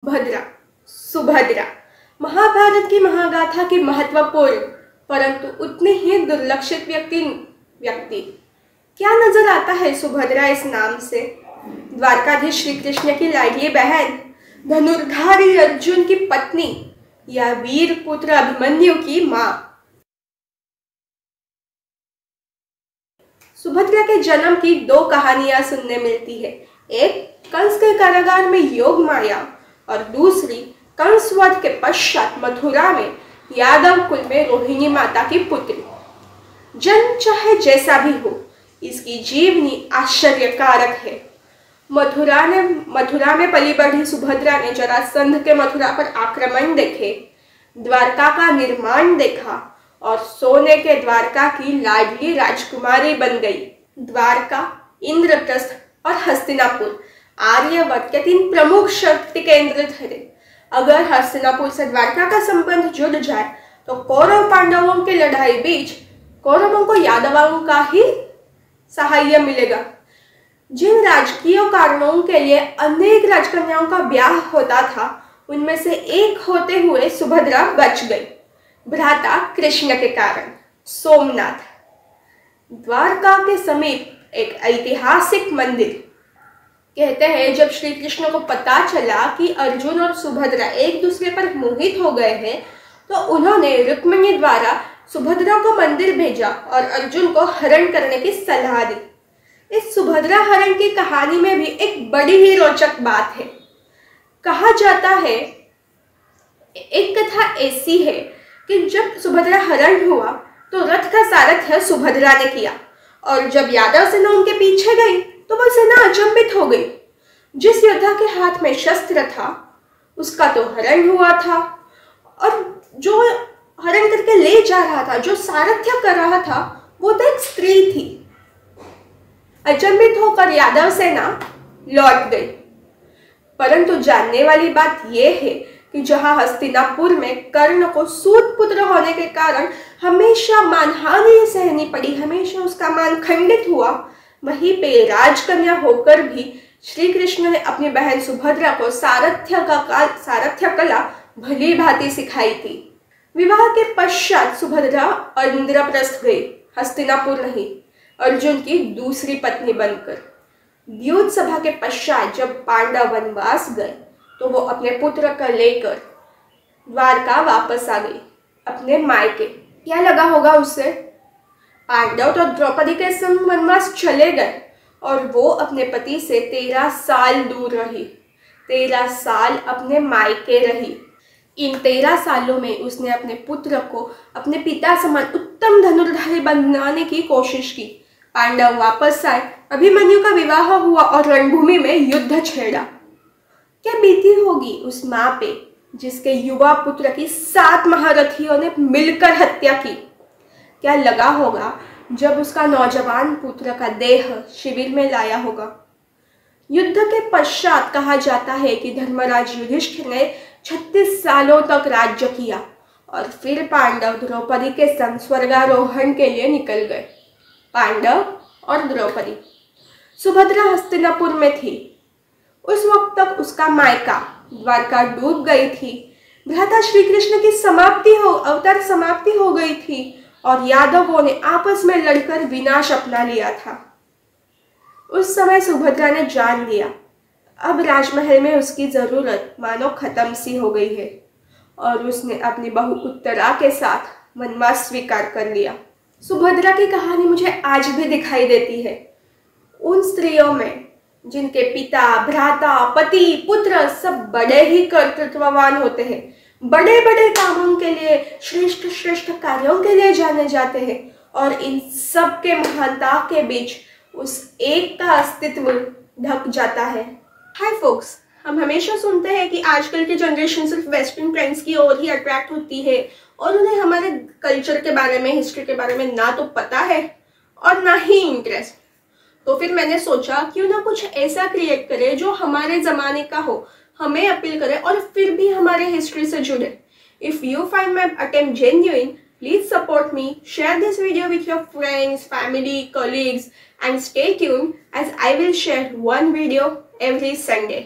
भद्रा, सुभद्रा, महाभारत की महागाथा की महत्वपूर्ण परंतु उतने ही दुर्लक्षित व्यक्ति क्या नजर आता है सुभद्रा इस नाम से? द्वारकाधीश श्री कृष्ण की लाडली बहन, धनुर्धारी अर्जुन की पत्नी या वीर पुत्र अभिमन्यु की मां? सुभद्रा के जन्म की दो कहानियां सुनने मिलती है। एक कंस के कारागार में योग माया और दूसरी कंसवध के पश्चात मथुरा में यादव कुल में रोहिणी माता की पुत्री। जन्म चाहे जैसा भी हो, इसकी जीवनी आश्चर्यकारक है। मथुरा में पली बढ़ी सुभद्रा ने जरासंध के मथुरा पर आक्रमण देखे, द्वारका का निर्माण देखा और सोने के द्वारका की लाडली राजकुमारी बन गई। द्वारका, इंद्रप्रस्थ और हस्तिनापुर आर्यवर्त के तीन प्रमुख शक्ति केंद्र थे। अगर हस्तिनापुर से द्वारका का संबंध जुड़ जाए तो कौरव पांडवों की लड़ाई बीच कौरवों को यादवों का ही सहाय मिलेगा। जिन राजकीय कारणों के लिए अनेक राजकन्याओं का ब्याह होता था, उनमें से एक होते हुए सुभद्रा बच गई, भ्राता कृष्ण के कारण। सोमनाथ, द्वारका के समीप एक ऐतिहासिक मंदिर। कहते हैं जब श्री कृष्ण को पता चला कि अर्जुन और सुभद्रा एक दूसरे पर मोहित हो गए हैं, तो उन्होंने रुक्मिणी द्वारा सुभद्रा को मंदिर भेजा और अर्जुन को हरण करने की सलाह दी। इस सुभद्रा हरण की कहानी में भी एक बड़ी ही रोचक बात है। कहा जाता है, एक कथा ऐसी है कि जब सुभद्रा हरण हुआ तो रथ का सारथ्य सुभद्रा ने किया और जब यादव सेना उनके पीछे गई तो वह सेना अचंभित हो गई। जिस योद्धा के हाथ में शस्त्र था उसका तो हरण हुआ था और जो हरण करके ले जा रहा था, जो सारथ्य कर रहा था, वो तो एक स्त्री थी। अचंभित होकर यादव सेना लौट गई। परंतु जानने वाली बात यह है कि जहां हस्तिनापुर में कर्ण को सूत पुत्र होने के कारण हमेशा मानहानि सहनी पड़ी, हमेशा उसका मान खंडित हुआ, वहीं पे राजकन्या होकर भी श्री कृष्ण ने अपनी बहन सुभद्रा को सारथ्य कला भली भांति सिखाई थी। विवाह के पश्चात सुभद्रा इंद्रप्रस्थ गई, हस्तिनापुर नहीं, अर्जुन की दूसरी पत्नी बनकर। द्यूत सभा के पश्चात जब पांडव वनवास गए तो वो अपने पुत्र को लेकर द्वारका वापस आ गई, अपने मायके। क्या लगा होगा उससे? पांडव तो द्रौपदी के संग वनवास चले गए और वो अपने पति से 13 साल दूर रही, 13 साल अपने मायके रही। इन 13 सालों में उसने अपने पुत्र को अपने पिता समान उत्तम धनुर्धारी बनाने की कोशिश की। पांडव वापस आए, अभिमन्यु का विवाह हुआ और रणभूमि में युद्ध छेड़ा। क्या बीती होगी उस माँ पे जिसके युवा पुत्र की 7 महारथियों ने मिलकर हत्या की? क्या लगा होगा जब उसका नौजवान पुत्र का देह शिविर में लाया होगा? युद्ध के पश्चात कहा जाता है कि धर्मराज युधिष्ठिर ने 36 सालों तक राज्य किया और फिर पांडव द्रौपदी के संग स्वर्गारोहण के लिए निकल गए। पांडव और द्रौपदी। सुभद्रा हस्तिनापुर में थी। उस वक्त तक उसका मायका द्वारका डूब गई थी। भ्राता श्री कृष्ण की अवतार समाप्ति हो गई थी और यादवों ने आपस में लड़कर विनाश अपना लिया था। उस समय सुभद्रा ने जान लिया अब राजमहल में उसकी जरूरत मानो खत्म सी हो गई है और उसने अपनी बहू उत्तरा के साथ वनवास स्वीकार कर लिया। सुभद्रा की कहानी मुझे आज भी दिखाई देती है। उन स्त्रियों में जिनके पिता, भ्राता, पति, पुत्र सब बड़े ही कर्तृत्ववान होते हैं, बड़े बड़े कामों के लिए, श्रेष्ठ श्रेष्ठ कार्यों के लिए जाने जाते हैं और इन सब के महानता के बीच उस एक का अस्तित्व ढक जाता है। हाय फोक्स, हम हमेशा सुनते हैं कि आजकल की जनरेशन सिर्फ वेस्टर्न ट्रेंड्स की ओर ही अट्रैक्ट होती है और उन्हें हमारे कल्चर के बारे में, हिस्ट्री के बारे में ना तो पता है और ना ही इंटरेस्ट। तो फिर मैंने सोचा क्यों ना कुछ ऐसा क्रिएट करे जो हमारे जमाने का हो, हमें अपील करे और फिर भी हमारे हिस्ट्री से जुड़े। If you find my attempt genuine, please support me, share this video with your friends, family, colleagues and stay tuned as I will share one video every Sunday.